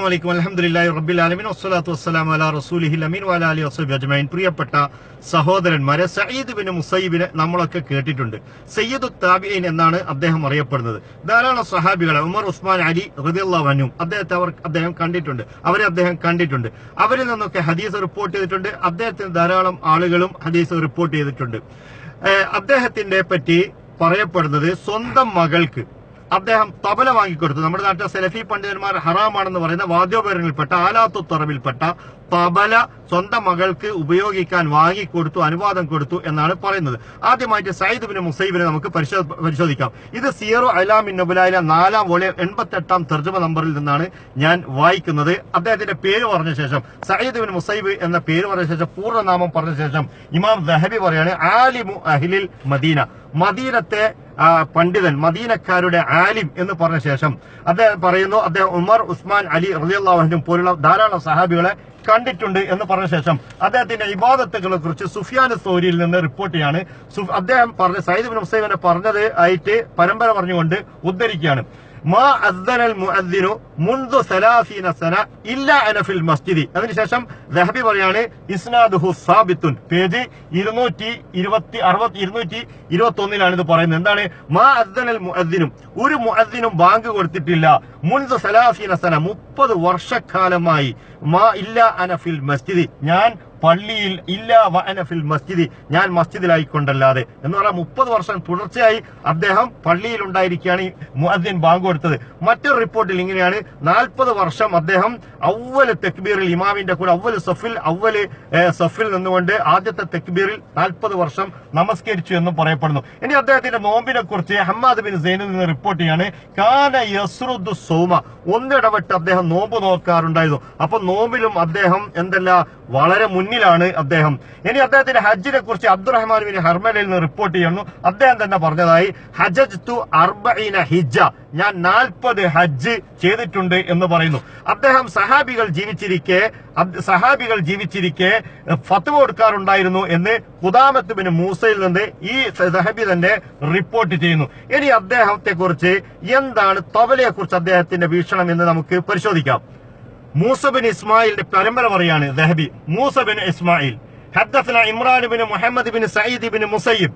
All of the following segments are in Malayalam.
അലൈക്കും അൽഹംദുലില്ലാഹി റബ്ബിൽ ആലമീൻ വസ്സലാത്തു വസ്സലാമു അലാ റസൂലിഹിൽ അമീൻ വഅലാ ആലിഹി വസഹ്ബിഹി അജ്മഈൻ. പ്രിയപ്പെട്ട സഹോദരന്മാരെ, സഈദ് ബിൻ മുസയ്യിബിനെ നമ്മളൊക്കെ കേട്ടിട്ടുണ്ട്. സയ്യിദു താബിഈൻ എന്നാണ് അദ്ദേഹം അറിയപ്പെടുന്നത്. ധാരാളം സഹാബികളെ ഉമർ, ഉസ്മാൻ, അലി റളിയല്ലാഹു അൻഹും അദ്ദേഹം കണ്ടിട്ടുണ്ട്. അദ്ദേഹം കണ്ടിട്ടുണ്ട്. അവരിൽ നിന്നൊക്കെ ഹദീസ് റിപ്പോർട്ട് ചെയ്തിട്ടുണ്ട്. അദ്ദേഹത്തിന് ധാരാളം ആളുകളും ഹദീസ് റിപ്പോർട്ട് ചെയ്തിട്ടുണ്ട്. അദ്ദേഹത്തിന്റെ പറ്റി പറയപ്പെടുന്നത് സ്വന്തം മകൾക്ക് അദ്ദേഹം തബല വാങ്ങിക്കൊടുത്തു. നമ്മുടെ നാട്ടിലെ സലഫി പണ്ഡിതന്മാർ ഹറാമാണെന്ന് പറയുന്ന വാദ്യോപകരണങ്ങളിൽപ്പെട്ട ആലാത്തു തറബിൽപ്പെട്ട തബല സ്വന്തം മകൾക്ക് ഉപയോഗിക്കാൻ വാങ്ങിക്കൊടുത്തു, അനുവാദം കൊടുത്തു എന്നാണ് പറയുന്നത്. ആദ്യമായിട്ട് സഈദ് ബിൻ മുസയ്യിബിനെ നമുക്ക് പരിശോധിക്കാം. ഇത് സിയറു അലാമിൻ നുബലായിലെ 4-ാം വോളിയം 88-ാം തർജമ നമ്പറിൽ നിന്നാണ് ഞാൻ വായിക്കുന്നത്. അദ്ദേഹത്തിന്റെ പേര് പറഞ്ഞ ശേഷം, സഈദ് ബിൻ മുസയ്യിബ് എന്ന പേര് പറഞ്ഞ ശേഷം, പൂർണ്ണനാമം പറഞ്ഞ ശേഷം ഇമാം ദഹബി പറയാണ് ആലിമു അഹ്ലിൽ മദീന, മദീനത്തെ പണ്ഡിതൻ, മദീനക്കാരുടെ ആലിം എന്ന് പറഞ്ഞ ശേഷം അദ്ദേഹം പറയുന്നു, അദ്ദേഹം ഉമർ, ഉസ്മാൻ, അലി റളിയല്ലാഹു അൻഹും പോലുള്ള ധാരാളം സഹാബികളെ കണ്ടിട്ടുണ്ട് എന്ന് പറഞ്ഞ ശേഷം അദ്ദേഹത്തിന്റെ ഇബാദത്തുകളെ കുറിച്ച് സുഫിയാൻ സൗരിയിൽ നിന്ന് റിപ്പോർട്ട് ചെയ്യാണ്. അദ്ദേഹം പറഞ്ഞ സഈദ് ബിൻ മുസയ്യിബിനെ പറഞ്ഞത് ആയിട്ട് പരമ്പര പറഞ്ഞുകൊണ്ട് ഉദ്ധരിക്കുകയാണ്. മാ അദ്ദനൽ മുഅദ്ദിനു മുൻദു 30 സന ഇല്ലാ അന ഫിൽ മസ്ജിദി. അതിനുശേഷം ദഹബി പറയാണ് ഇസ്നാദുഹു സാബിത്തുൻ, പേജ് 221 ഇത് പറയുന്നത്. എന്താണ്? മാ അദ്ദനൽ മുഅദ്ദിനും, ഒരു മുഅദ്ദിനും ബാങ്ക് കൊടുത്തിട്ടില്ല, മുൻദു 30 സന 30 വർഷക്കാലമായി, മാ ഇല്ലാ അന ഫിൽ മസ്ജിദി, ഞാൻ പള്ളിയിൽ, ഇല്ല വഅന ഫിൽ മസ്ജിദി, ഞാൻ മസ്ജിദിലായിക്കൊണ്ടല്ലാതെ എന്ന് പറഞ്ഞാൽ 30 വർഷം തുടർച്ചയായി അദ്ദേഹം പള്ളിയിൽ ഉണ്ടായിരിക്കുകയാണ് ഈ മുഅദ്ദിൻ ബാങ്ക് കൊടുത്തത്. മറ്റൊരു റിപ്പോർട്ടിൽ ഇങ്ങനെയാണ്, 40 വർഷം അദ്ദേഹം അവ്വൽ തക്ബീറിൽ ഇമാമിന്റെ കൂടെ അവ്വൽ സഫിൽ നിന്നുകൊണ്ട് ആദ്യത്തെ തക്ബീറിൽ 40 വർഷം നമസ്കരിച്ചു എന്നും പറയപ്പെടുന്നു. ഇനി അദ്ദേഹത്തിന്റെ നോമ്പിനെ കുറിച്ച് ഹമ്മാദ് ബിൻ സൈനിൽ നിന്ന് റിപ്പോർട്ട് ചെയ്യാണ്, കാന യസ്റുദു സൗമ, ഒന്നിടവിട്ട് അദ്ദേഹം നോമ്പ് നോക്കാറുണ്ടായിരുന്നു. അപ്പൊ നോമ്പിലും അദ്ദേഹം വളരെ മുന്നിലാണ് അദ്ദേഹം. ഇനി അദ്ദേഹത്തിന്റെ ഹജ്ജിനെ കുറിച്ച് അബ്ദുറഹ്മാൻ ബിൻ ഹർമലയിൽ നിന്ന് റിപ്പോർട്ട് ചെയ്യുന്നു. അദ്ദേഹം തന്നെ പറഞ്ഞതായി, ഹജ്ജത്തു 40 ഹിജ്ജ, ഞാൻ 40 ഹജ്ജ് ചെയ്തിട്ടുണ്ട് എന്ന് പറയുന്നു. അദ്ദേഹം സഹാബികൾ ജീവിച്ചിരിക്കെ ഫത്വ കൊടുക്കാറുണ്ടായിരുന്നു എന്ന് ഖുദാമത്ത് ബിൻ മൂസയിൽ നിന്ന് ഈ സഹാബി തന്നെ റിപ്പോർട്ട് ചെയ്യുന്നു. ഇനി അദ്ദേഹത്തെ കുറിച്ച് എന്താണ്, തബലയെ കുറിച്ച് അദ്ദേഹത്തിന്റെ വീക്ഷണം എന്ന് നമുക്ക് പരിശോധിക്കാം. മൂസ ബിൻ ഇസ്മായിലിന്റെ പരമ്പര പറയാണ് ദഹബി. മൂസ ബിൻ ഇസ്മായിൽ ഹദ്ദസന ഇമ്രാൻ ബിൻ മുഹമ്മദ് ബിൻ സഈദ് ബിൻ മുസയ്യിബ്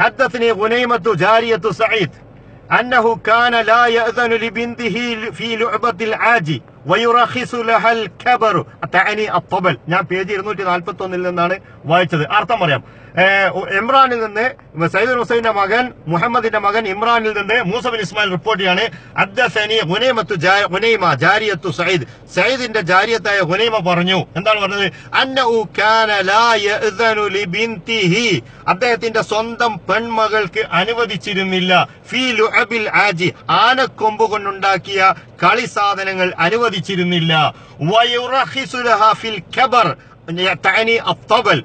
ഹദ്ദസനി ഗുനൈമത്തു ജാരിയത്തു സഈദ് അന്നഹു കാന ലാ യഅ്ദനു ലിബിൻതിഹി ഫീ ലുഅബത്തിൽ ആജി വയുറഖിസു ലഹൽ കബറു തഅനി അത്തബൽ. ഞാൻ പേജ് 241 നിന്നാണ് വായിച്ചത്. അർത്ഥം പറയാം. ഇമ്രാനിൽ നിന്ന് സയ്യിദ് ഹുസൈന്റെ മകൻ മുഹമ്മദിന്റെ മകൻ ഇമ്രാനിൽ നിന്ന് മൂസ ബിൻ ഇസ്മായിൽ റിപ്പോർട്ട് ചെയ്യാണ്, ഹദ്ദസനി ഗുനൈമ ജാരിയത്തു സഈദ്, സഈദിന്റെ ജാരിയത്തായ ഗുനൈമ പറഞ്ഞു. എന്താണ് പറഞ്ഞത്? അന്നഹു കാന ലാ യഅ്ദനു ലിബിൻതിഹി, അദ്ദേഹത്തിന്റെ സ്വന്തം പെൺമകൾക്ക് അനുവദിച്ചിരുന്നില്ല, ഫീ ലുഅബിൽ ആജി, ആനക്കൊമ്പ് കൊണ്ടുണ്ടാക്കിയ കളി സാധനങ്ങൾ അനുവദിച്ചിരുന്നില്ല, വയുറഖിസു ലഹാ ഫിൽ കബർ തഅനി അത്തബൽ,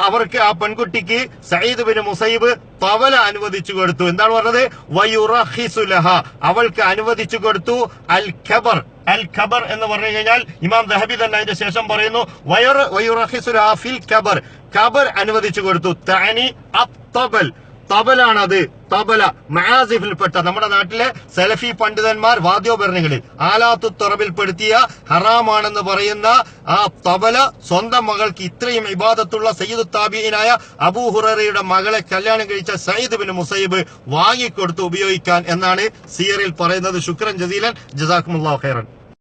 അവർക്ക് ആ പെൺകുട്ടിക്ക് സഈദ് ബിൻ മുസയ്യിബ് തവല അനുവദിച്ചു കൊടുത്തു. എന്താണ് പറഞ്ഞത്? വയുറഖിസു ലഹാ, അവൾക്ക് അനുവദിച്ചു കൊടുത്തു അൽ ഖബർ. അൽ ഖബർ എന്ന് പറഞ്ഞു കഴിഞ്ഞാൽ ഇമാം ദഹബി തന്നെ അതിന്റെ ശേഷം പറയുന്നു, വയുറഖിസു ലഹാ ഫിൽ ഖബർ, ഖബർ അനുവദിച്ചു കൊടുത്തു. തഅനി അത്തബൽ, തബലാണത്. തബല മആസിഫിൽപ്പെട്ട നമ്മുടെ നാട്ടിലെ സലഫി പണ്ഡിതന്മാർ വാദ്യോപകരണങ്ങളിൽ ആലാത്തു തറബിൽപ്പെടുത്തിയ ഹറാമാണെന്ന് പറയുന്ന ആ തബല സ്വന്തം മകൾക്ക് ഇത്രയും ഇബാദത്തുള്ള സയ്യിദു താബിഈനായ അബൂ ഹുറൈറയുടെ മകളെ കല്യാണം കഴിച്ച സഈദ് ബിൻ മുസയ്യിബ് വാങ്ങിക്കൊടുത്ത് ഉപയോഗിക്കാൻ എന്നാണ് സിയറിൽ പറയുന്നത്. ശുക്രൻ ജസീലൻ, ജസാക്കുമുല്ലാഹു ഖൈറൻ.